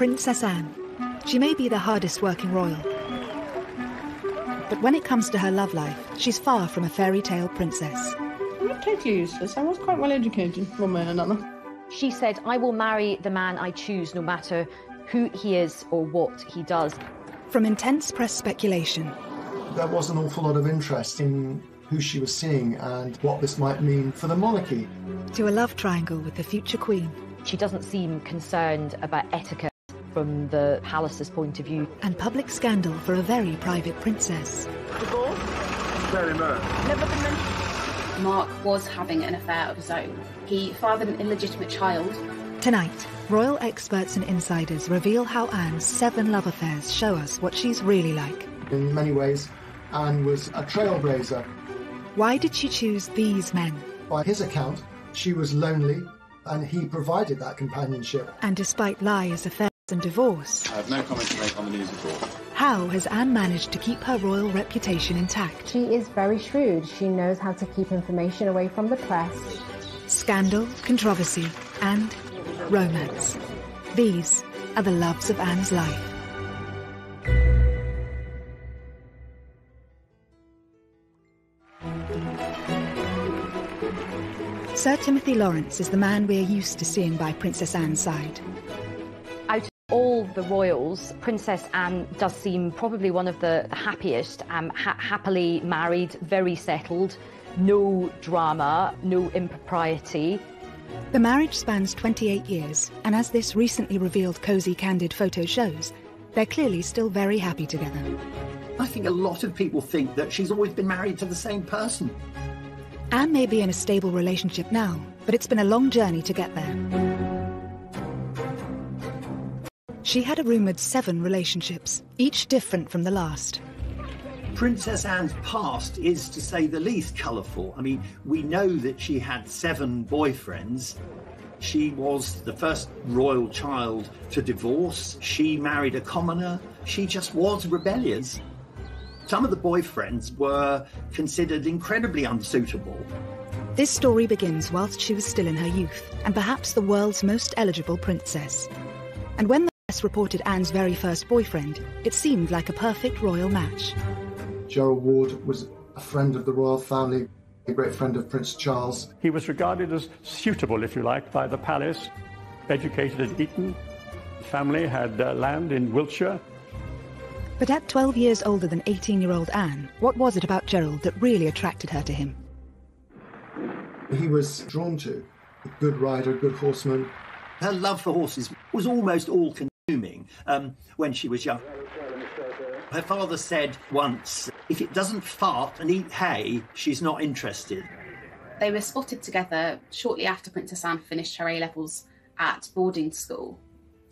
Princess Anne. She may be the hardest working royal, but when it comes to her love life, she's far from a fairy tale princess. I'm not totally useless. I was quite well educated, one way or another. She said, "I will marry the man I choose, no matter who he is or what he does." From intense press speculation, there was an awful lot of interest in who she was seeing and what this might mean for the monarchy, to a love triangle with the future queen. She doesn't seem concerned about etiquette from the palace's point of view. And public scandal for a very private princess. Very much. Never been mentioned. Mark was having an affair of his own. He fathered an illegitimate child. Tonight, royal experts and insiders reveal how Anne's 7 love affairs show us what she's really like. In many ways, Anne was a trailblazer. Why did she choose these men? By his account, she was lonely, and he provided that companionship. And despite lies, affairs and divorce, I have no comment to make on the news at all. how has Anne managed to keep her royal reputation intact? She is very shrewd. She knows how to keep information away from the press. Scandal, controversy, and romance. These are the loves of Anne's life. Sir Timothy Lawrence is the man we're used to seeing by Princess Anne's side. Out of all the royals, Princess Anne does seem probably one of the happiest, happily married, very settled, no drama, no impropriety. The marriage spans 28 years, and as this recently revealed cosy, candid photo shows, they're clearly still very happy together. I think a lot of people think that she's always been married to the same person. Anne may be in a stable relationship now, but it's been a long journey to get there. She had a rumoured 7 relationships, each different from the last. Princess Anne's past is, to say the least, colourful. I mean, we know that she had 7 boyfriends. She was the first royal child to divorce. She married a commoner. She just was rebellious. Some of the boyfriends were considered incredibly unsuitable. This story begins whilst she was still in her youth, and perhaps the world's most eligible princess. And when the press reported Anne's very first boyfriend, it seemed like a perfect royal match. Gerald Ward was a friend of the royal family, a great friend of Prince Charles. He was regarded as suitable, if you like, by the palace, educated at Eton. The family had land in Wiltshire. But at 12 years older than 18-year-old Anne, what was it about Gerald that really attracted her to him? He was drawn to a good rider, a good horseman. Her love for horses was almost all-consuming when she was young. Her father said once, if it doesn't fart and eat hay, she's not interested. They were spotted together shortly after Princess Anne finished her A-levels at boarding school.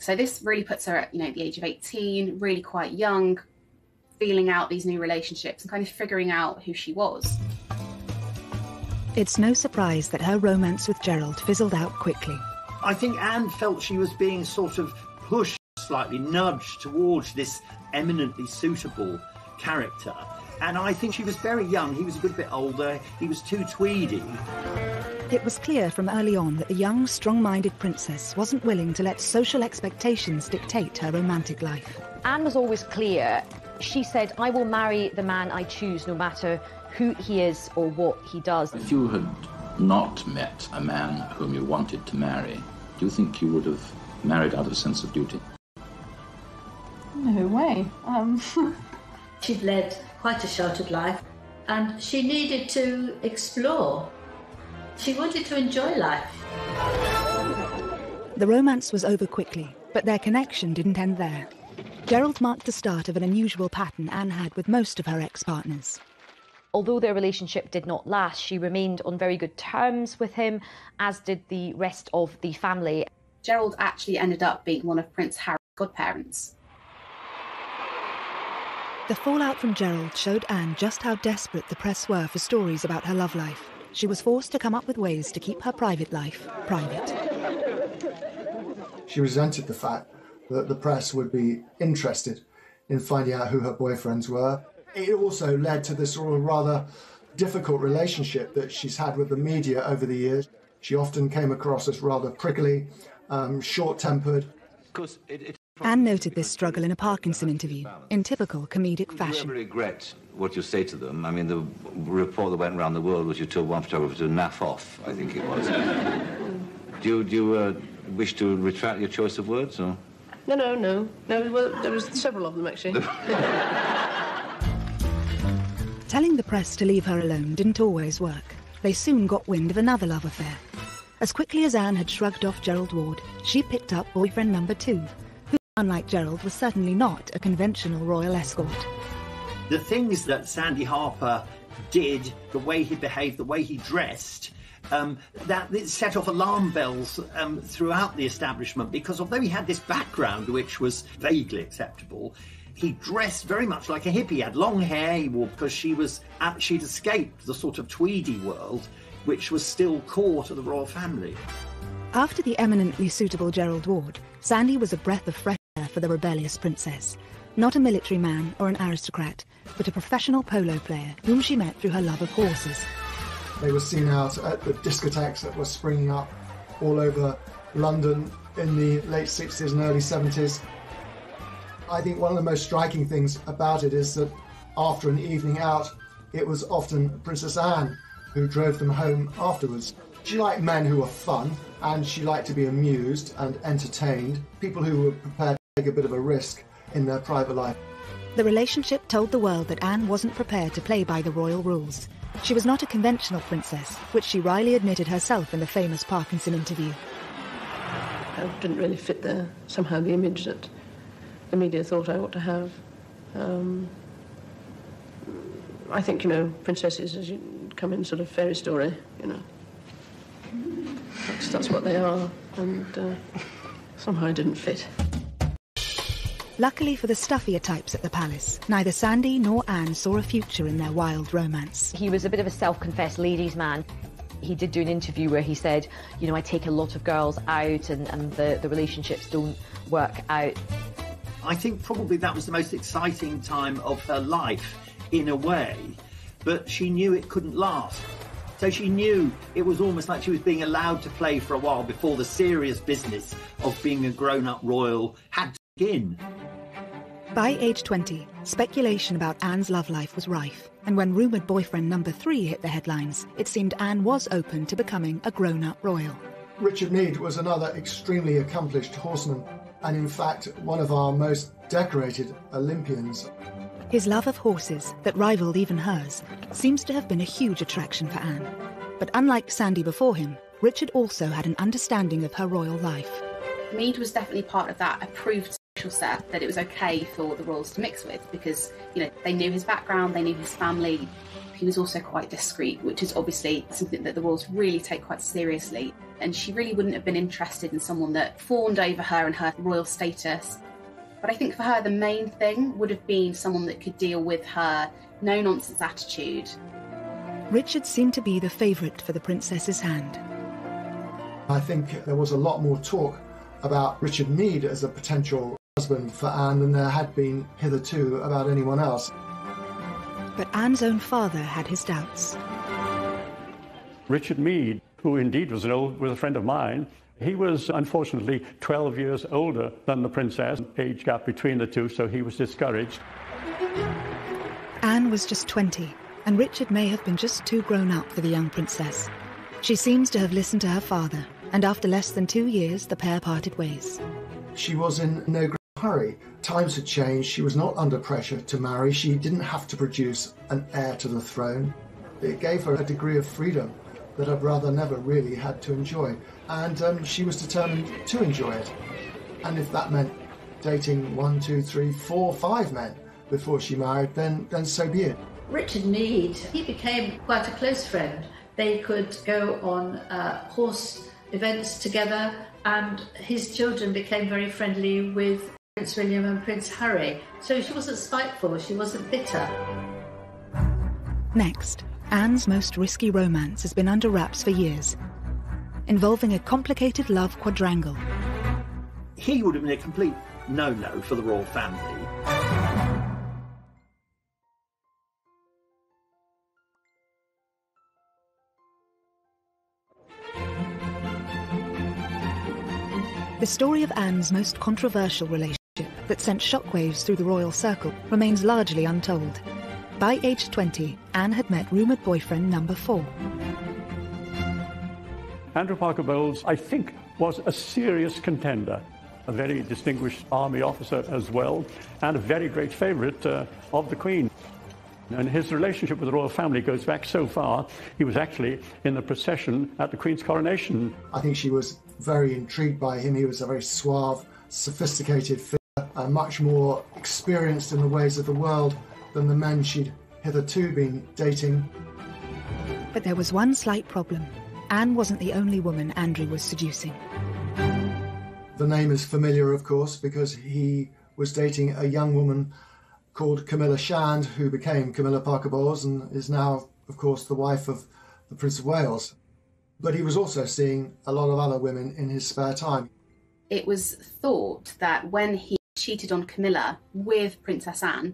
So this really puts her at, the age of 18, really quite young, feeling out these new relationships and kind of figuring out who she was. It's no surprise that her romance with Gerald fizzled out quickly. I think Anne felt she was being sort of pushed, slightly nudged towards this eminently suitable character. And I think she was very young. He was a good bit older. He was too tweedy. It was clear from early on that the young, strong-minded princess wasn't willing to let social expectations dictate her romantic life. Anne was always clear. She said, "I will marry the man I choose, no matter who he is or what he does." If you had not met a man whom you wanted to marry, do you think you would have married out of a sense of duty? No way. She'd led quite a sheltered life, and she needed to explore. She wanted to enjoy life. The romance was over quickly, but their connection didn't end there. Gerald marked the start of an unusual pattern Anne had with most of her ex-partners. Although their relationship did not last, she remained on very good terms with him, as did the rest of the family. Gerald actually ended up being one of Prince Harry's godparents. The fallout from Gerald showed Anne just how desperate the press were for stories about her love life. She was forced to come up with ways to keep her private life private. She resented the fact that the press would be interested in finding out who her boyfriends were. It also led to this sort of rather difficult relationship that she's had with the media over the years. She often came across as rather prickly, short-tempered. Because it's Anne noted this struggle in a Parkinson interview, in typical comedic fashion. Do you ever regret what you say to them? I mean, the report that went around the world was you told one photographer to naff off, I think it was. Do you wish to retract your choice of words, or...? No. Well, there was several of them, actually. Telling the press to leave her alone didn't always work. They soon got wind of another love affair. As quickly as Anne had shrugged off Gerald Ward, she picked up boyfriend number 2, who, unlike Gerald, was certainly not a conventional royal escort. The things that Sandy Harper did, the way he behaved, the way he dressed, that it set off alarm bells throughout the establishment, because although he had this background which was vaguely acceptable, he dressed very much like a hippie. He had long hair, he wore, because she'd escaped the sort of tweedy world, which was still core to the royal family. After the eminently suitable Gerald Ward, Sandy was a breath of fresh air for the rebellious princess. Not a military man or an aristocrat, but a professional polo player whom she met through her love of horses. They were seen out at the discotheques that were springing up all over London in the late 60s and early 70s. I think one of the most striking things about it is that after an evening out, it was often Princess Anne who drove them home afterwards. She liked men who were fun, and she liked to be amused and entertained, people who were prepared to take a bit of a risk in their private life. The relationship told the world that Anne wasn't prepared to play by the royal rules. She was not a conventional princess, which she wryly admitted herself in the famous Parkinson interview. I didn't really fit somehow the image that the media thought I ought to have. I think, princesses, as you come in sort of fairy story, That's what they are, and somehow I didn't fit. Luckily for the stuffier types at the palace, neither Sandy nor Anne saw a future in their wild romance. He was a bit of a self-confessed ladies' man. He did do an interview where he said, I take a lot of girls out and the relationships don't work out. I think probably that was the most exciting time of her life, in a way, but she knew it couldn't last. So she knew it was almost like she was being allowed to play for a while before the serious business of being a grown-up royal had to begin. By age 20, speculation about Anne's love life was rife, and when rumoured boyfriend number 3 hit the headlines, it seemed Anne was open to becoming a grown-up royal. Richard Meade was another extremely accomplished horseman, and in fact one of our most decorated Olympians. His love of horses, that rivalled even hers, seems to have been a huge attraction for Anne. But unlike Sandy before him, Richard also had an understanding of her royal life. Meade was definitely part of that approved social set that it was okay for the royals to mix with, because, they knew his background, they knew his family. He was also quite discreet, which is obviously something that the royals really take quite seriously. And she really wouldn't have been interested in someone that fawned over her and her royal status. But I think for her, the main thing would have been someone that could deal with her no-nonsense attitude. Richard seemed to be the favourite for the princess's hand. I think there was a lot more talk about Richard Meade as a potential husband for Anne than there had been hitherto about anyone else. But Anne's own father had his doubts. Richard Meade, who indeed was a friend of mine, he was unfortunately 12 years older than the princess, age gap between the two, so he was discouraged. Anne was just 20, and Richard may have been just too grown up for the young princess. She seems to have listened to her father, and after less than 2 years, the pair parted ways. She was in no great hurry. Times had changed. She was not under pressure to marry. She didn't have to produce an heir to the throne. It gave her a degree of freedom that I'd rather never really had to enjoy. And she was determined to enjoy it. And if that meant dating 1, 2, 3, 4, 5 men before she married, then so be it. Richard Meade, he became quite a close friend. They could go on horse events together, and his children became very friendly with Prince William and Prince Harry. So she wasn't spiteful, she wasn't bitter. Next, Anne's most risky romance has been under wraps for years, involving a complicated love quadrangle. He would have been a complete no-no for the royal family. The story of Anne's most controversial relationship that sent shockwaves through the royal circle remains largely untold. By age 20, Anne had met rumoured boyfriend number 4. Andrew Parker Bowles, I think, was a serious contender, a very distinguished army officer as well, and a very great favourite of the Queen. And his relationship with the royal family goes back so far, he was actually in the procession at the Queen's coronation. I think she was very intrigued by him. He was a very suave, sophisticated figure, much more experienced in the ways of the world than the men she'd hitherto been dating. But there was one slight problem. Anne wasn't the only woman Andrew was seducing. The name is familiar, of course, because he was dating a young woman called Camilla Shand, who became Camilla Parker Bowles and is now, of course, the wife of the Prince of Wales. But he was also seeing a lot of other women in his spare time. It was thought that when he cheated on Camilla with Princess Anne,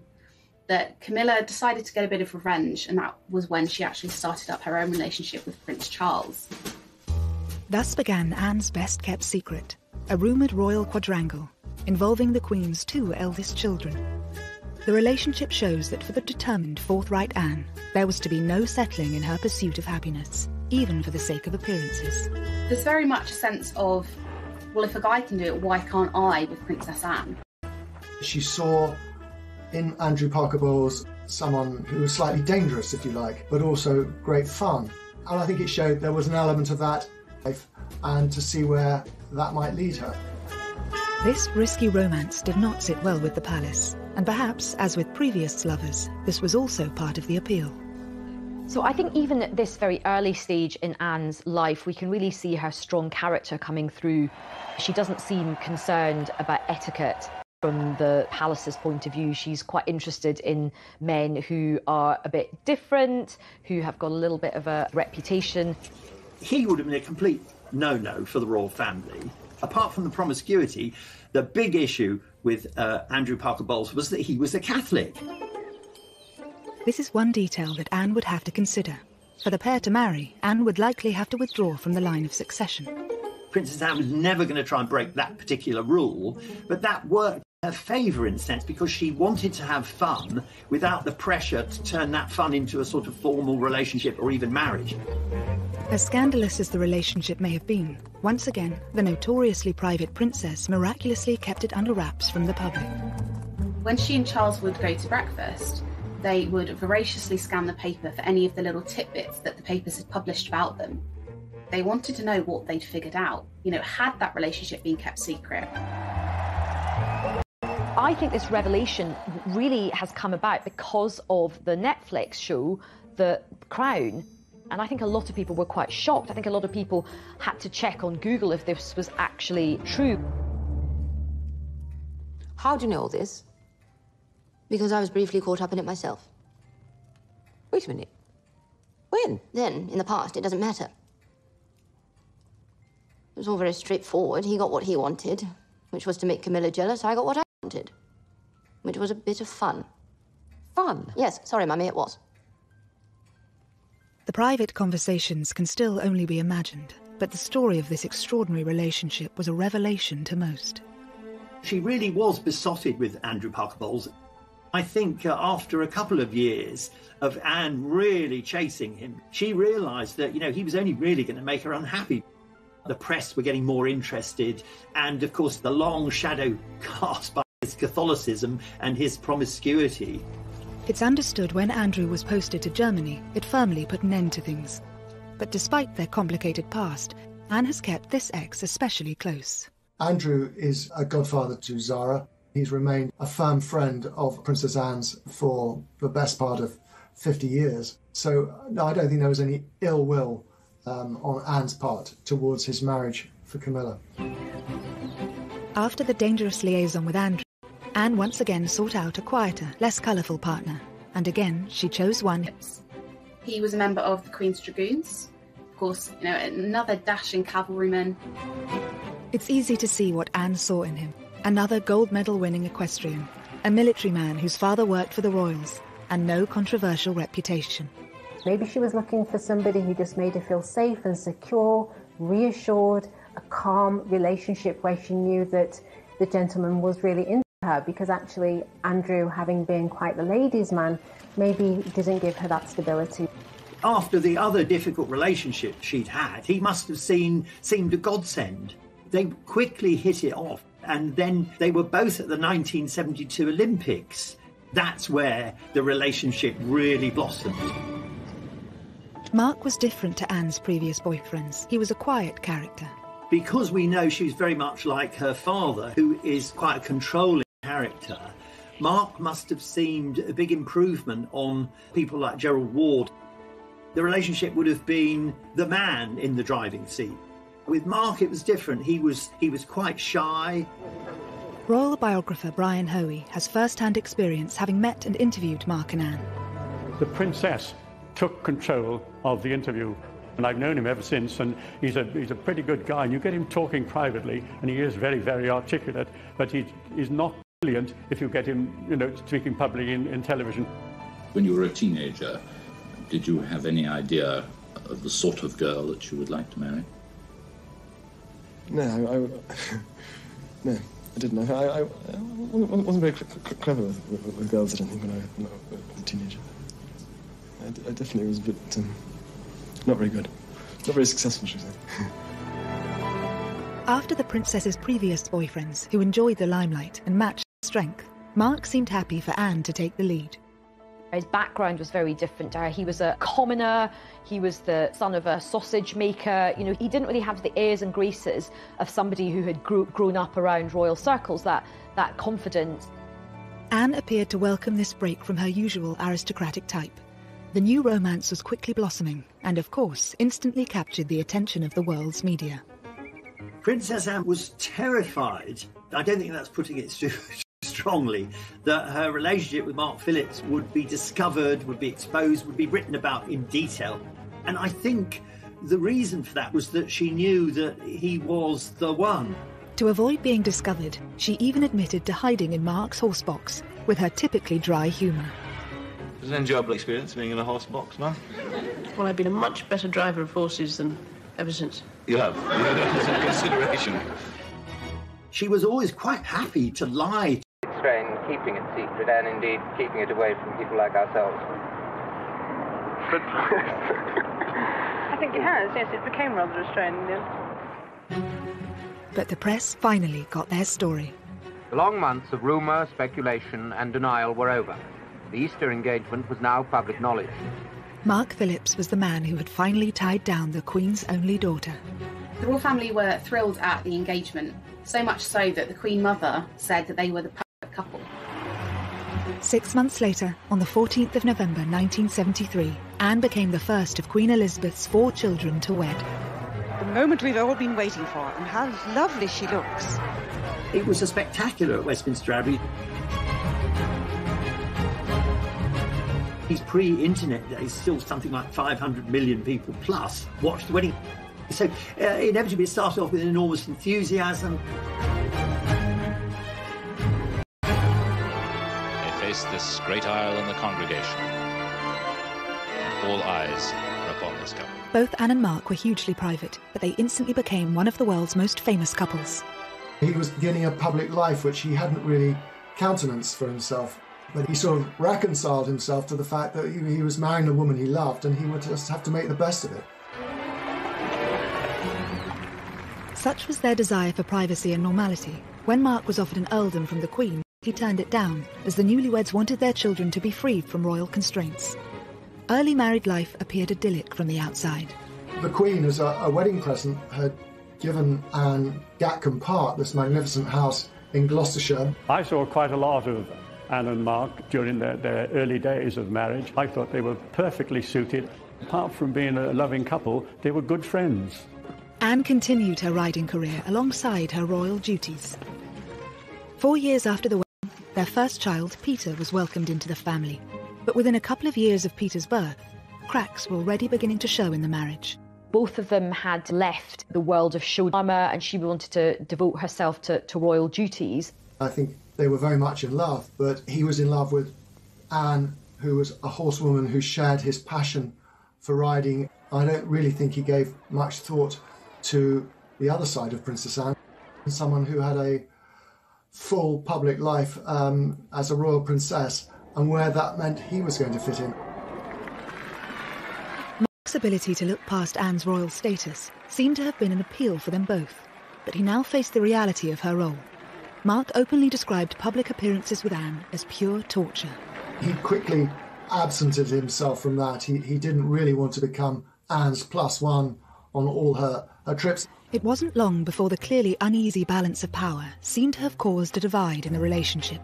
that Camilla decided to get a bit of revenge, and that was when she actually started up her own relationship with Prince Charles. Thus began Anne's best-kept secret, a rumoured royal quadrangle involving the Queen's 2 eldest children. The relationship shows that for the determined, forthright Anne, there was to be no settling in her pursuit of happiness, even for the sake of appearances. There's very much a sense of, well, if a guy can do it, why can't I with Princess Anne? She saw in Andrew Parker Bowles someone who was slightly dangerous, if you like, but also great fun. And I think it showed there was an element of that life, and to see where that might lead her. This risky romance did not sit well with the palace, and perhaps, as with previous lovers, this was also part of the appeal. So I think even at this very early stage in Anne's life, we can really see her strong character coming through. She doesn't seem concerned about etiquette from the palace's point of view. She's quite interested in men who are a bit different, who have got a little bit of a reputation. He would have been a complete no-no for the royal family. Apart from the promiscuity, the big issue with Andrew Parker Bowles was that he was a Catholic. This is one detail that Anne would have to consider. For the pair to marry, Anne would likely have to withdraw from the line of succession. Princess Anne was never going to try and break that particular rule, but that worked in her favour in a sense because she wanted to have fun without the pressure to turn that fun into a sort of formal relationship or even marriage. As scandalous as the relationship may have been, once again, the notoriously private princess miraculously kept it under wraps from the public. When she and Charles would go to breakfast, they would voraciously scan the paper for any of the little tidbits that the papers had published about them. They wanted to know what they'd figured out. You know, had that relationship been kept secret? I think this revelation really has come about because of the Netflix show, The Crown. And I think a lot of people were quite shocked. I think a lot of people had to check on Google if this was actually true. How do you know all this? Because I was briefly caught up in it myself. Wait a minute. When? Then, in the past, it doesn't matter. It was all very straightforward. He got what he wanted, which was to make Camilla jealous. I got what I wanted, which was a bit of fun. Fun? Yes, sorry, Mummy, it was. The private conversations can still only be imagined, but the story of this extraordinary relationship was a revelation to most. She really was besotted with Andrew Parker Bowles. I think after a couple of years of Anne really chasing him, she realised that, you know, he was only really going to make her unhappy. The press were getting more interested, and of course the long shadow cast by his Catholicism and his promiscuity. It's understood when Andrew was posted to Germany, it firmly put an end to things. But despite their complicated past, Anne has kept this ex especially close. Andrew is a godfather to Zara. He's remained a firm friend of Princess Anne's for the best part of 50 years. So, no, I don't think there was any ill will on Anne's part towards his marriage for Camilla. After the dangerous liaison with Andrew, Anne once again sought out a quieter, less colourful partner, and again she chose one. He was a member of the Queen's Dragoons, of course, you know, another dashing cavalryman. It's easy to see what Anne saw in him. Another gold medal winning equestrian, a military man whose father worked for the royals, and no controversial reputation. Maybe she was looking for somebody who just made her feel safe and secure, reassured, a calm relationship where she knew that the gentleman was really interested her, because actually Andrew, having been quite the ladies' man, maybe didn't give her that stability. After the other difficult relationship she'd had, he must have seemed a godsend. They quickly hit it off, and then they were both at the 1972 Olympics. That's where the relationship really blossomed. Mark was different to Anne's previous boyfriends. He was a quiet character. Because we know she's very much like her father, who is quite a controlling character, Mark must have seemed a big improvement on people like Gerald Ward. The relationship would have been the man in the driving seat. With Mark, it was different. He was quite shy. Royal biographer Brian Hoey has first-hand experience having met and interviewed Mark and Anne. The princess took control of the interview, and I've known him ever since, and he's a pretty good guy, and you get him talking privately, and he is very, very articulate, but he's not brilliant if you get him, speaking publicly in television. When you were a teenager, did you have any idea of the sort of girl that you would like to marry? No, I didn't. I wasn't very clever with girls, I don't think, when I was a teenager. I definitely was a bit not very good. Not very successful, should I say. After the princess's previous boyfriends, who enjoyed the limelight and matched her strength, Mark seemed happy for Anne to take the lead. His background was very different to her. He was a commoner, he was the son of a sausage maker. He didn't really have the airs and graces of somebody who had grown up around royal circles, that confidence. Anne appeared to welcome this break from her usual aristocratic type. The new romance was quickly blossoming and, of course, instantly captured the attention of the world's media. Princess Anne was terrified. I don't think that's putting it too strongly, that her relationship with Mark Phillips would be discovered, would be exposed, would be written about in detail. And I think the reason for that was that she knew that he was the one. To avoid being discovered, she even admitted to hiding in Mark's horse box with her typically dry humour. It was an enjoyable experience being in a horse box, man. Well, I've been a much better driver of horses than ever since. You have. It's a consideration. She was always quite happy to lie. Strain keeping it secret and indeed keeping it away from people like ourselves. I think it has, yes, it became rather a strain in the end. But the press finally got their story. The long months of rumour, speculation and denial were over. The Easter engagement was now public knowledge. Mark Phillips was the man who had finally tied down the Queen's only daughter. The royal family were thrilled at the engagement, so much so that the Queen Mother said that they were the perfect couple. 6 months later, on the 14th of November 1973, Anne became the first of Queen Elizabeth's 4 children to wed. The moment we've all been waiting for, and how lovely she looks. It was a spectacular at Westminster Abbey. These pre-internet days, still something like 500 million people plus watched the wedding. So inevitably it started off with enormous enthusiasm. They faced this great aisle in the congregation. And all eyes were upon this couple. Both Anne and Mark were hugely private, but they instantly became one of the world's most famous couples. He was beginning a public life which he hadn't really countenanced for himself. But he sort of reconciled himself to the fact that he was marrying a woman he loved and he would just have to make the best of it. Such was their desire for privacy and normality. When Mark was offered an earldom from the Queen, he turned it down, as the newlyweds wanted their children to be freed from royal constraints. Early married life appeared idyllic from the outside. The Queen, as a wedding present, had given Anne Gatcombe Park, this magnificent house in Gloucestershire. I saw quite a lot of Anne and Mark during their early days of marriage. I thought they were perfectly suited. Apart from being a loving couple, they were good friends. Anne continued her riding career alongside her royal duties. 4 years after the wedding, their first child, Peter, was welcomed into the family. But within a couple of years of Peter's birth, cracks were already beginning to show in the marriage. Both of them had left the world of show drama and she wanted to devote herself to royal duties. I think they were very much in love, but he was in love with Anne, who was a horsewoman who shared his passion for riding. I don't really think he gave much thought to the other side of Princess Anne, someone who had a full public life as a royal princess and where that meant he was going to fit in. Mark's ability to look past Anne's royal status seemed to have been an appeal for them both, but he now faced the reality of her role. Mark openly described public appearances with Anne as pure torture. He quickly absented himself from that. He didn't really want to become Anne's +1 on all her trips. It wasn't long before the clearly uneasy balance of power seemed to have caused a divide in the relationship.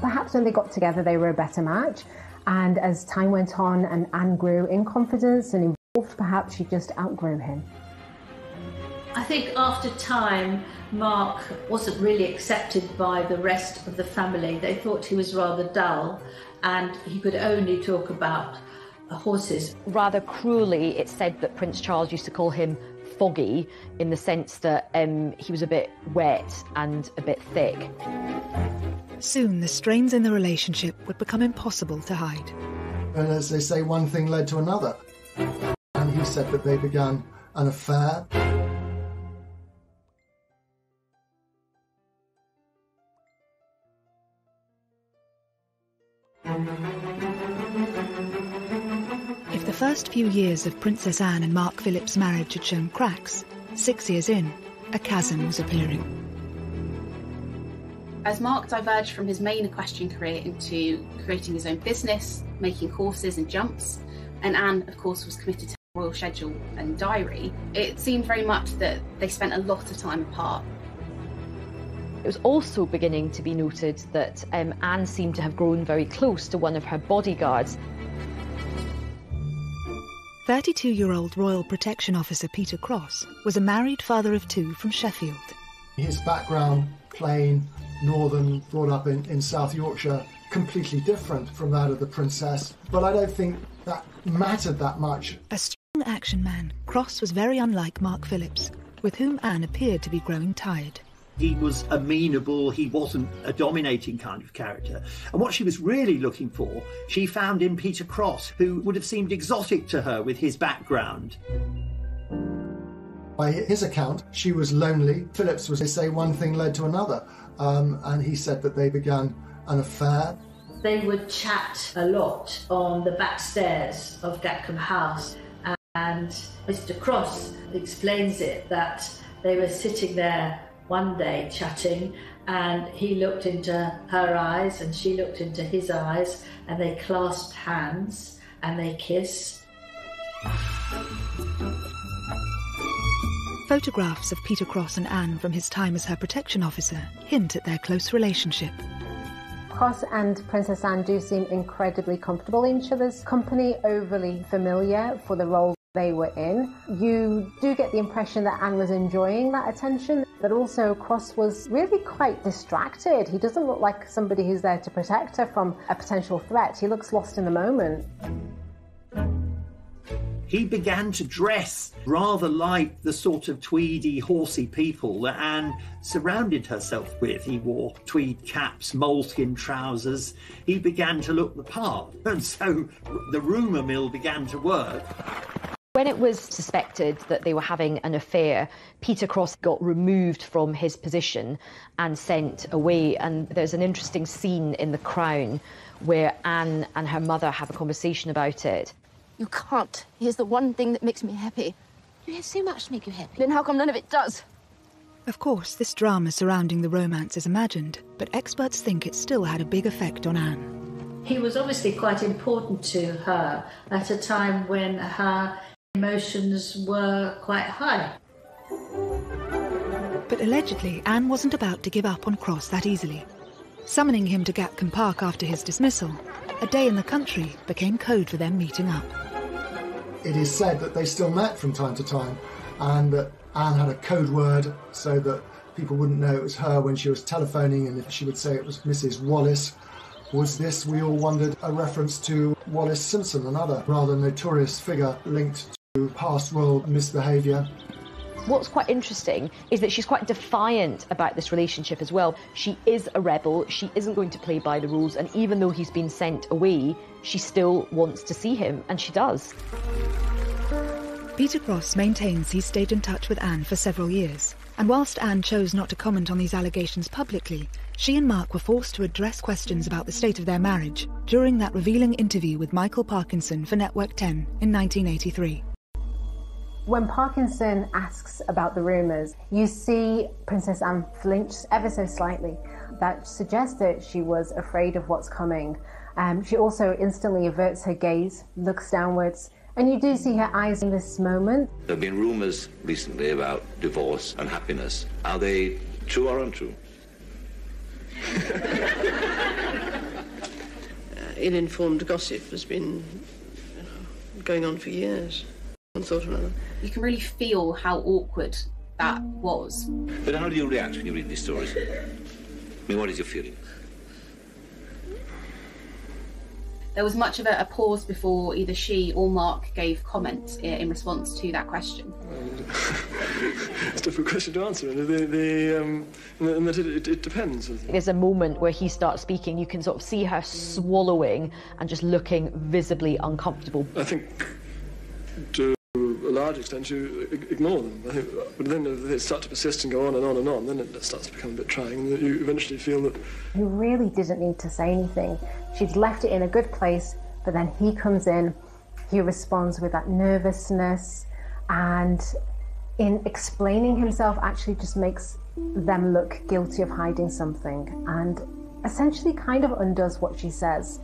Perhaps when they got together they were a better match, and as time went on and Anne grew in confidence and involved, perhaps she just outgrew him. I think after time, Mark wasn't really accepted by the rest of the family. They thought he was rather dull and he could only talk about horses. Rather cruelly, it's said that Prince Charles used to call him foggy, in the sense that he was a bit wet and a bit thick. Soon the strains in the relationship would become impossible to hide. And as they say, one thing led to another. And he said that they began an affair. If the first few years of Princess Anne and Mark Philip's marriage had shown cracks, 6 years in, a chasm was appearing. As Mark diverged from his main equestrian career into creating his own business, making horses and jumps, and Anne, of course, was committed to her royal schedule and diary, it seemed very much that they spent a lot of time apart. It was also beginning to be noted that Anne seemed to have grown very close to one of her bodyguards. 32-year-old Royal Protection Officer Peter Cross was a married father of 2 from Sheffield. His background, plain, northern, brought up in South Yorkshire, completely different from that of the princess, but I don't think that mattered that much. A strong action man, Cross was very unlike Mark Phillips, with whom Anne appeared to be growing tired. He was amenable, he wasn't a dominating kind of character. And what she was really looking for, she found in Peter Cross, who would have seemed exotic to her with his background. By his account, she was lonely. Phillips was, they say, one thing led to another. And he said that they began an affair. They would chat a lot on the back stairs of Gatcombe House. And Mr. Cross explains it that they were sitting there one day chatting, and he looked into her eyes and she looked into his eyes, and they clasped hands and they kissed. Photographs of Peter Cross and Anne from his time as her protection officer hint at their close relationship. Cross and Princess Anne do seem incredibly comfortable in each other's company, overly familiar for the role they were in. You do get the impression that Anne was enjoying that attention, but also Cross was really quite distracted. He doesn't look like somebody who's there to protect her from a potential threat. He looks lost in the moment. He began to dress rather like the sort of tweedy, horsey people that Anne surrounded herself with. He wore tweed caps, moleskin trousers. He began to look the part, and so the rumour mill began to work. When it was suspected that they were having an affair, Peter Cross got removed from his position and sent away. And there's an interesting scene in The Crown where Anne and her mother have a conversation about it. You can't. Here's the one thing that makes me happy. You have so much to make you happy. Then how come none of it does? Of course, this drama surrounding the romance is imagined, but experts think it still had a big effect on Anne. He was obviously quite important to her at a time when her emotions were quite high. But allegedly, Anne wasn't about to give up on Cross that easily. Summoning him to Gatcombe Park after his dismissal, a day in the country became code for them meeting up. It is said that they still met from time to time, and that Anne had a code word so that people wouldn't know it was her when she was telephoning, and if she would say it was Mrs. Wallace. Was this, we all wondered, a reference to Wallace Simpson, another rather notorious figure linked to past royal misbehaviour? What's quite interesting is that she's quite defiant about this relationship as well. She is a rebel, she isn't going to play by the rules, and even though he's been sent away, she still wants to see him, and she does. Peter Cross maintains he's stayed in touch with Anne for several years, And whilst Anne chose not to comment on these allegations publicly, she and Mark were forced to address questions about the state of their marriage during that revealing interview with Michael Parkinson for Network 10 in 1983. When Parkinson asks about the rumours, you see Princess Anne flinch ever so slightly. That suggests that she was afraid of what's coming. She also instantly averts her gaze, looks downwards, and you do see her eyes in this moment. There have been rumours recently about divorce and happiness. Are they true or untrue? Ill-informed gossip has been going on for years. One thought or another. You can really feel how awkward that was. But how do you react when you read these stories? I mean, what is your feeling? There was much of a pause before either she or Mark gave comment in response to that question. It's a difficult question to answer, and that it depends. There's a moment where he starts speaking, you can sort of see her swallowing and just looking visibly uncomfortable. I think to a large extent you ignore them. I think, but then if they start to persist and go on and on and on, then it starts to become a bit trying, and you eventually feel that... You really didn't need to say anything. She'd left it in a good place, but then he comes in, he responds with that nervousness, and in explaining himself actually just makes them look guilty of hiding something, and essentially kind of undoes what she says.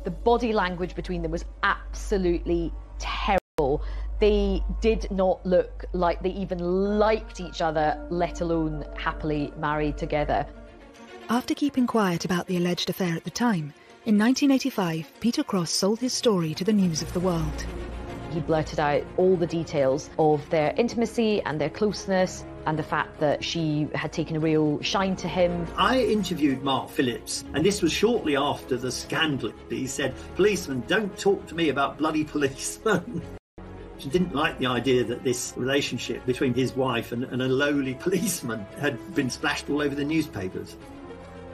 The body language between them was absolutely terrible. They did not look like they even liked each other, let alone happily married together. After keeping quiet about the alleged affair at the time, in 1985, Peter Cross sold his story to the News of the World. He blurted out all the details of their intimacy and their closeness and the fact that she had taken a real shine to him. I interviewed Mark Phillips, and this was shortly after the scandal. He said, "Policeman, don't talk to me about bloody policemen." She didn't like the idea that this relationship between his wife and a lowly policeman had been splashed all over the newspapers.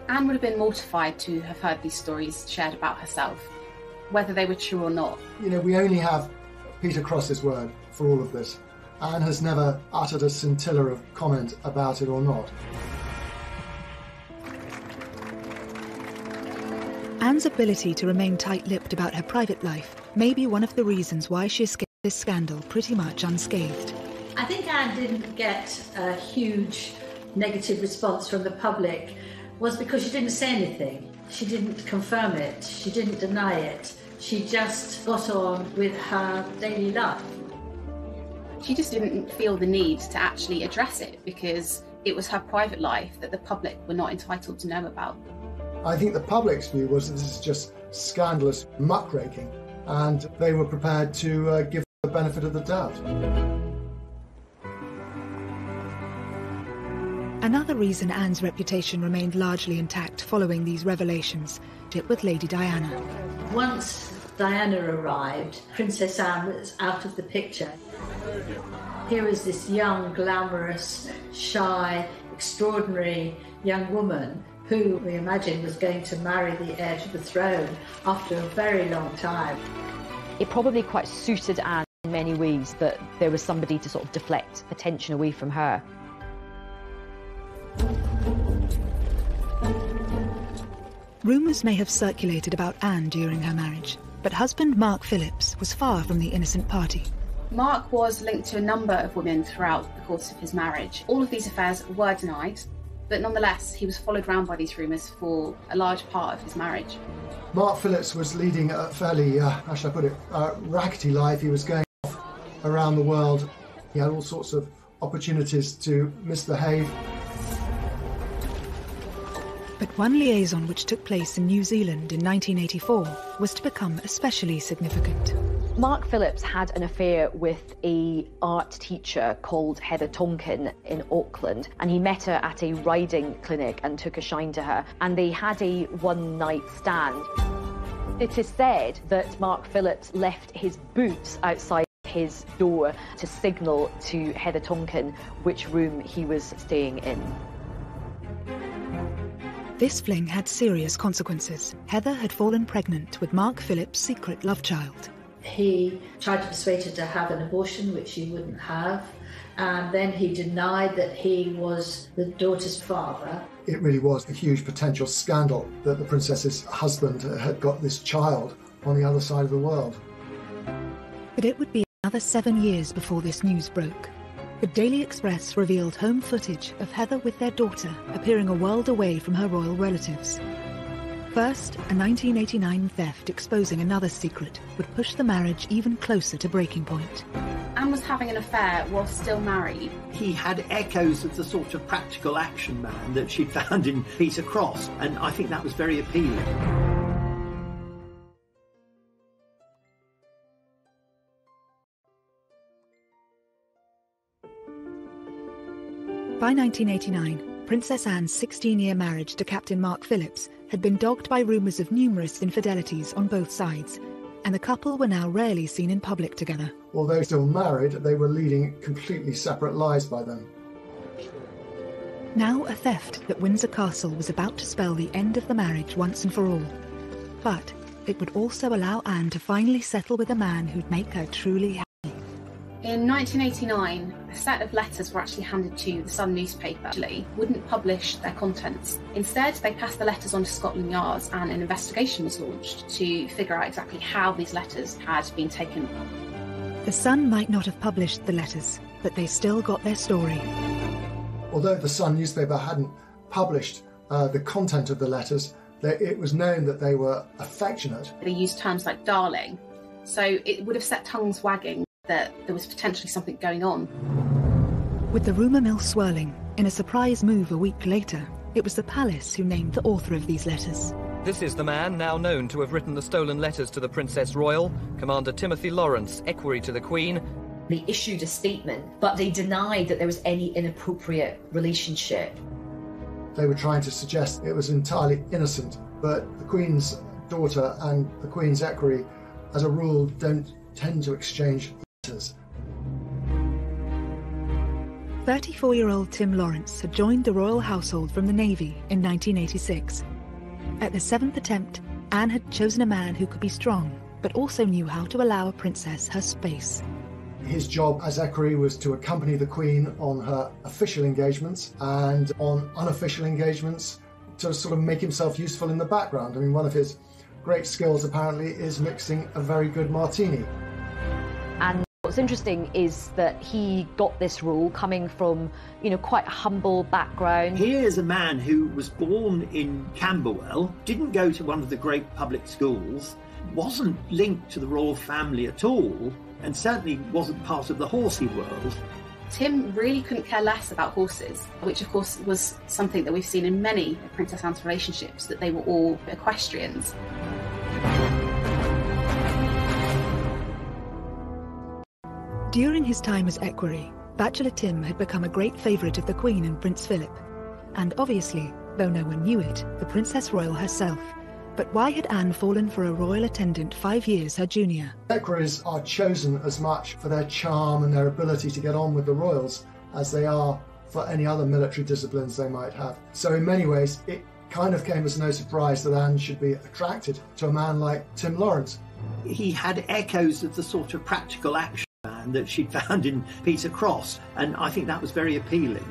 Anne would have been mortified to have heard these stories shared about herself, whether they were true or not. You know, we only have Peter Cross's word for all of this. Anne has never uttered a scintilla of comment about it or not. Anne's ability to remain tight-lipped about her private life may be one of the reasons why she escaped this scandal pretty much unscathed. I think Anne didn't get a huge negative response from the public was because she didn't say anything. She didn't confirm it. She didn't deny it. She just got on with her daily life. She just didn't feel the need to actually address it because it was her private life that the public were not entitled to know about. I think the public's view was that this is just scandalous muckraking, and they were prepared to give the benefit of the doubt. Another reason Anne's reputation remained largely intact following these revelations dealt with Lady Diana. Once Diana arrived, Princess Anne was out of the picture. Here is this young, glamorous, shy, extraordinary young woman who we imagine was going to marry the heir to the throne after a very long time. It probably quite suited Anne in many ways that there was somebody to sort of deflect attention away from her. Rumours may have circulated about Anne during her marriage, but husband Mark Phillips was far from the innocent party. Mark was linked to a number of women throughout the course of his marriage. All of these affairs were denied, but nonetheless he was followed round by these rumours for a large part of his marriage. Mark Phillips was leading a fairly, how should I put it, rackety life. He was going off around the world. He had all sorts of opportunities to misbehave. But one liaison which took place in New Zealand in 1984 was to become especially significant. Mark Phillips had an affair with an art teacher called Heather Tonkin in Auckland, and he met her at a riding clinic and took a shine to her, and they had a one-night stand. It is said that Mark Phillips left his boots outside his door to signal to Heather Tonkin which room he was staying in. This fling had serious consequences. Heather had fallen pregnant with Mark Phillips' secret love child. He tried to persuade her to have an abortion, which she wouldn't have. and then he denied that he was the daughter's father. It really was a huge potential scandal that the princess's husband had got this child on the other side of the world. But it would be another 7 years before this news broke. The Daily Express revealed home footage of Heather with their daughter appearing a world away from her royal relatives. First, a 1989 theft exposing another secret would push the marriage even closer to breaking point. Anne was having an affair while still married. He had echoes of the sort of practical action man that she'd found in Peter Cross, and I think that was very appealing. By 1989, Princess Anne's 16-year marriage to Captain Mark Phillips had been dogged by rumours of numerous infidelities on both sides, and the couple were now rarely seen in public together. Although still married, they were leading completely separate lives by then. Now a theft at Windsor Castle was about to spell the end of the marriage once and for all. But it would also allow Anne to finally settle with a man who'd make her truly happy. In 1989, a set of letters were actually handed to the Sun newspaper. Actually, wouldn't publish their contents. Instead, they passed the letters on to Scotland Yard, and an investigation was launched to figure out exactly how these letters had been taken. The Sun might not have published the letters, but they still got their story. Although the Sun newspaper hadn't published the content of the letters, it was known that they were affectionate. They used terms like darling, so it would have set tongues wagging that there was potentially something going on. With the rumour mill swirling, in a surprise move a week later, it was the palace who named the author of these letters. This is the man now known to have written the stolen letters to the Princess Royal, Commander Timothy Lawrence, equerry to the Queen. They issued a statement, but they denied that there was any inappropriate relationship. They were trying to suggest it was entirely innocent, but the Queen's daughter and the Queen's equerry, as a rule, don't tend to exchange letters. 34-year-old Tim Lawrence had joined the royal household from the Navy in 1986. At the 7th attempt, Anne had chosen a man who could be strong, but also knew how to allow a princess her space. His job as equerry was to accompany the Queen on her official engagements, and on unofficial engagements to sort of make himself useful in the background. I mean, one of his great skills apparently is mixing a very good martini. And what's interesting is that he got this role coming from, quite a humble background. Here's a man who was born in Camberwell, didn't go to one of the great public schools, wasn't linked to the royal family at all, and certainly wasn't part of the horsey world. Tim really couldn't care less about horses, which of course was something that we've seen in many of Princess Anne's relationships, that they were all equestrians. During his time as equerry, Bachelor Tim had become a great favourite of the Queen and Prince Philip. And obviously, though no one knew it, the Princess Royal herself. But why had Anne fallen for a royal attendant 5 years her junior? Equerries are chosen as much for their charm and their ability to get on with the royals as they are for any other military disciplines they might have. So in many ways, it kind of came as no surprise that Anne should be attracted to a man like Tim Lawrence. He had echoes of the sort of practical action man that she'd found in Peter Cross, and I think that was very appealing.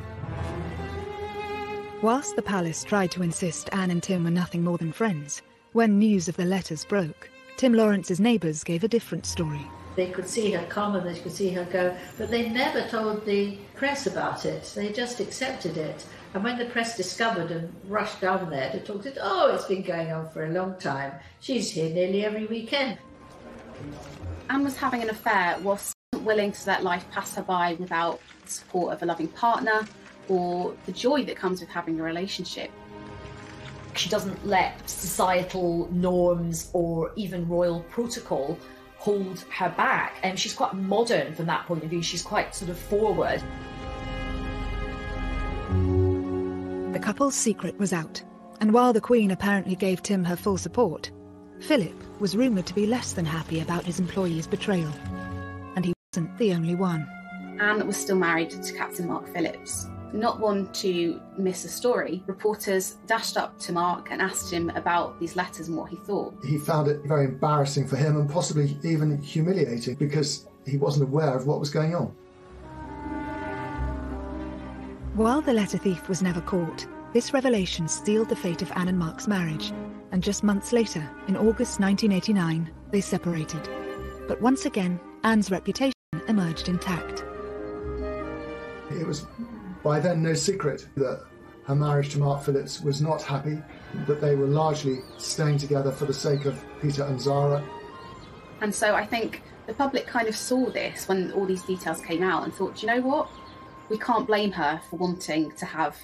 Whilst the palace tried to insist Anne and Tim were nothing more than friends, when news of the letters broke, Tim Lawrence's neighbours gave a different story. They could see her come and they could see her go, but they never told the press about it. They just accepted it. And when the press discovered and rushed down there to talk to it, it's been going on for a long time. She's here nearly every weekend. Anne was having an affair whilst not willing to let life pass her by without the support of a loving partner or the joy that comes with having a relationship. She doesn't let societal norms or even royal protocol hold her back. And she's quite modern from that point of view. She's quite sort of forward. The couple's secret was out, and while the Queen apparently gave Tim her full support, Philip was rumoured to be less than happy about his employee's betrayal. And he wasn't the only one. Anne was still married to Captain Mark Phillips. Not one to miss a story, reporters dashed up to Mark and asked him about these letters and what he thought. He found it very embarrassing for him and possibly even humiliating because he wasn't aware of what was going on. While the letter thief was never caught, this revelation sealed the fate of Anne and Mark's marriage, and just months later, in August 1989, they separated. But once again, Anne's reputation emerged intact. It was by then no secret that her marriage to Mark Phillips was not happy, that they were largely staying together for the sake of Peter and Zara. And so I think the public kind of saw this when all these details came out and thought, you know what? We can't blame her for wanting to have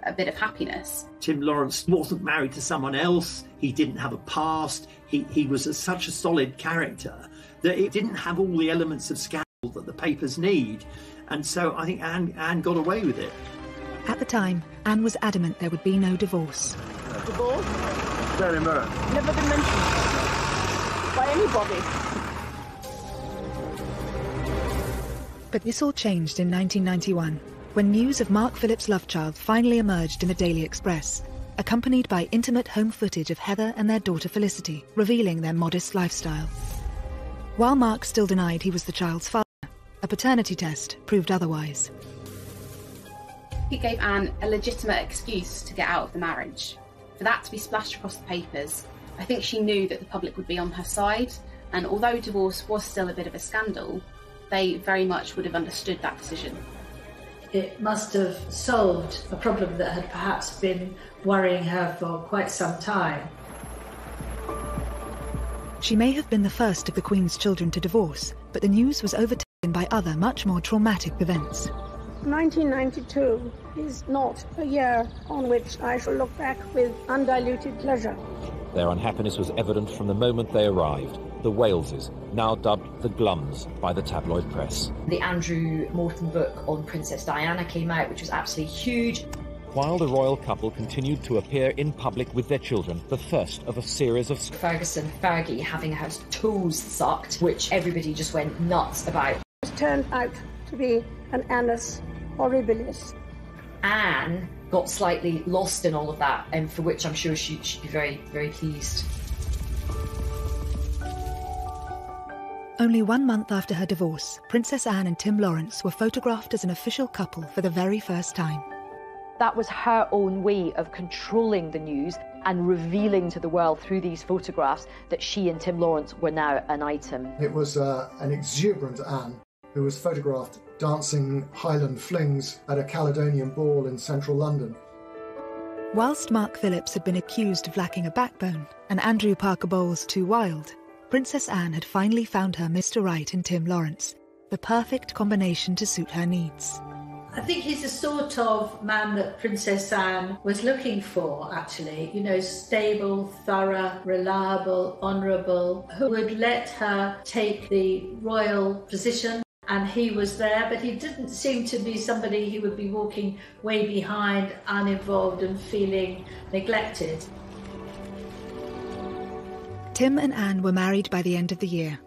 a bit of happiness. Tim Lawrence wasn't married to someone else. He didn't have a past. He was such a solid character that it didn't have all the elements of scandal that the papers need. And so I think Anne got away with it. At the time, Anne was adamant there would be no divorce. Divorce? Very much. Never been mentioned by anybody. But this all changed in 1991, when news of Mark Phillips' love child finally emerged in the Daily Express, accompanied by intimate home footage of Heather and their daughter Felicity, revealing their modest lifestyle. While Mark still denied he was the child's father, a paternity test proved otherwise. It gave Anne a legitimate excuse to get out of the marriage. For that to be splashed across the papers, I think she knew that the public would be on her side, and although divorce was still a bit of a scandal, they very much would have understood that decision. It must have solved a problem that had perhaps been worrying her for quite some time. She may have been the first of the Queen's children to divorce, but the news was overtaken by other much more traumatic events. 1992 is not a year on which I shall look back with undiluted pleasure. Their unhappiness was evident from the moment they arrived. The Waleses, now dubbed the Glums by the tabloid press. The Andrew Morton book on Princess Diana came out, which was absolutely huge. While the royal couple continued to appear in public with their children, the first of a series of Fergie having her toes sucked, which everybody just went nuts about. It turned out to be an annus horribilis. Anne got slightly lost in all of that, and for which I'm sure she'd be very, very pleased. Only 1 month after her divorce, Princess Anne and Tim Lawrence were photographed as an official couple for the very first time. That was her own way of controlling the news and revealing to the world through these photographs that she and Tim Lawrence were now an item. It was an exuberant Anne who was photographed dancing Highland flings at a Caledonian ball in central London. Whilst Mark Phillips had been accused of lacking a backbone and Andrew Parker Bowles too wild, Princess Anne had finally found her Mr. Right in Tim Lawrence, the perfect combination to suit her needs. I think he's the sort of man that Princess Anne was looking for, actually. You know, stable, thorough, reliable, honourable, who would let her take the royal position. And he was there, but he didn't seem to be somebody who would be walking way behind, uninvolved and feeling neglected. Tim and Anne were married by the end of the year,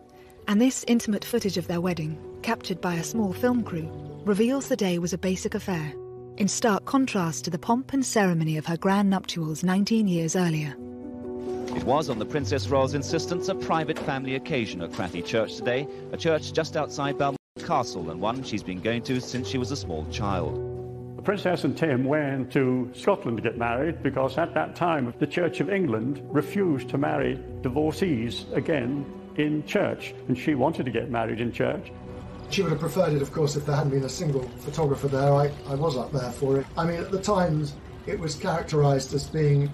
and this intimate footage of their wedding, captured by a small film crew, reveals the day was a basic affair, in stark contrast to the pomp and ceremony of her grand nuptials 19 years earlier. It was, on the Princess Royal's insistence, a private family occasion at Crathy Church today, a church just outside Balmoral Castle, and one she's been going to since she was a small child. The Princess and Tim went to Scotland to get married because at that time the Church of England refused to marry divorcees again in church, and she wanted to get married in church. She would have preferred it, of course, if there hadn't been a single photographer there. I was up there for it. I mean, at the times, it was characterised as being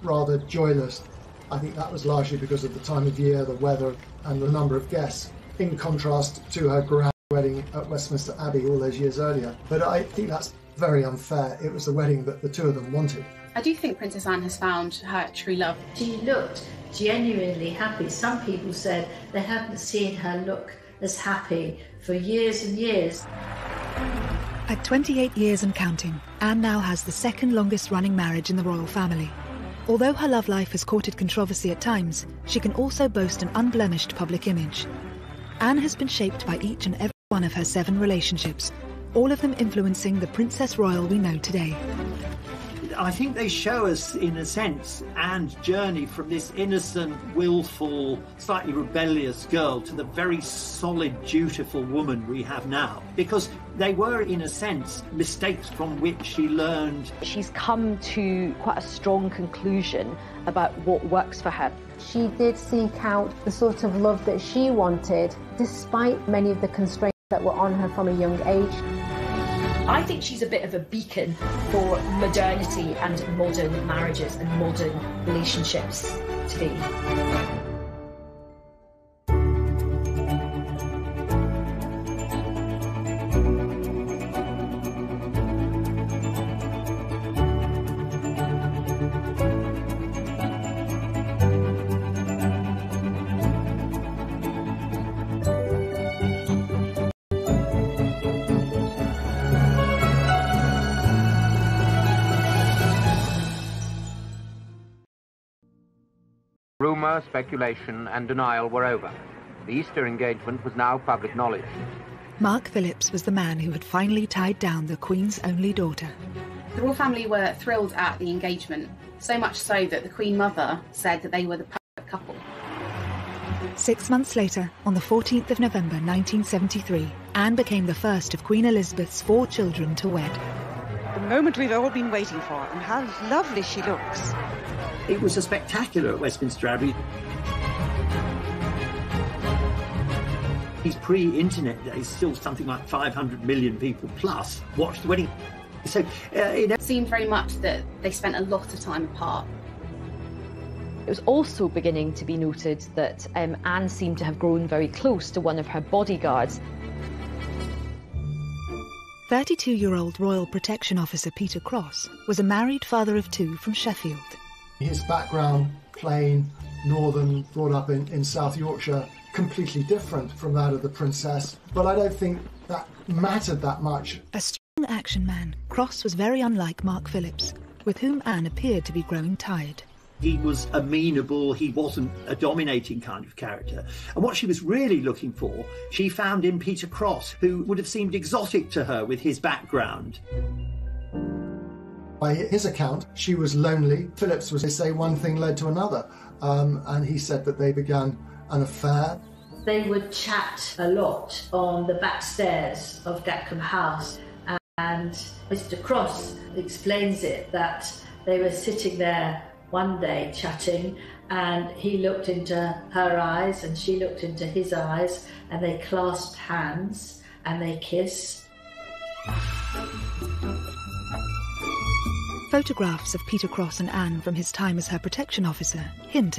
rather joyless. I think that was largely because of the time of year, the weather, and the number of guests, in contrast to her grand wedding at Westminster Abbey all those years earlier. But I think that's very unfair. It was the wedding that the two of them wanted. I do think Princess Anne has found her true love. She looked genuinely happy. Some people said they hadn't seen her look as happy for years and years. At 28 years and counting, Anne now has the second longest running marriage in the royal family. Although her love life has courted controversy at times, she can also boast an unblemished public image. Anne has been shaped by each and every one of her 7 relationships, all of them influencing the Princess Royal we know today. I think they show us, in a sense, Anne's journey from this innocent, willful, slightly rebellious girl to the very solid, dutiful woman we have now. Because they were, in a sense, mistakes from which she learned. She's come to quite a strong conclusion about what works for her. She did seek out the sort of love that she wanted, despite many of the constraints that were on her from a young age. I think she's a bit of a beacon for modernity and modern marriages and modern relationships today. Rumour, speculation and denial were over. The Easter engagement was now public knowledge. Mark Phillips was the man who had finally tied down the Queen's only daughter. The royal family were thrilled at the engagement, so much so that the Queen Mother said that they were the perfect couple. 6 months later, on the 14th of November 1973, Anne became the first of Queen Elizabeth's 4 children to wed. The moment we've all been waiting for, and how lovely she looks. It was a spectacular at Westminster Abbey. These pre-internet days, still something like 500 million people plus watched the wedding. So it seemed very much that they spent a lot of time apart. It was also beginning to be noted that Anne seemed to have grown very close to one of her bodyguards. 32-year-old Royal Protection Officer Peter Cross was a married father of 2 from Sheffield. His background, plain, northern, brought up in South Yorkshire, completely different from that of the princess. But I don't think that mattered that much. A strong action man, Cross was very unlike Mark Phillips, with whom Anne appeared to be growing tired. He was amenable, he wasn't a dominating kind of character. And what she was really looking for, she found in Peter Cross, who would have seemed exotic to her with his background. By his account, she was lonely. Phillips was to say one thing led to another, and he said that they began an affair. They would chat a lot on the back stairs of Gatcombe House, and Mr. Cross explains it that they were sitting there one day chatting, and he looked into her eyes and she looked into his eyes, and they clasped hands and they kissed. Photographs of Peter Cross and Anne from his time as her protection officer hint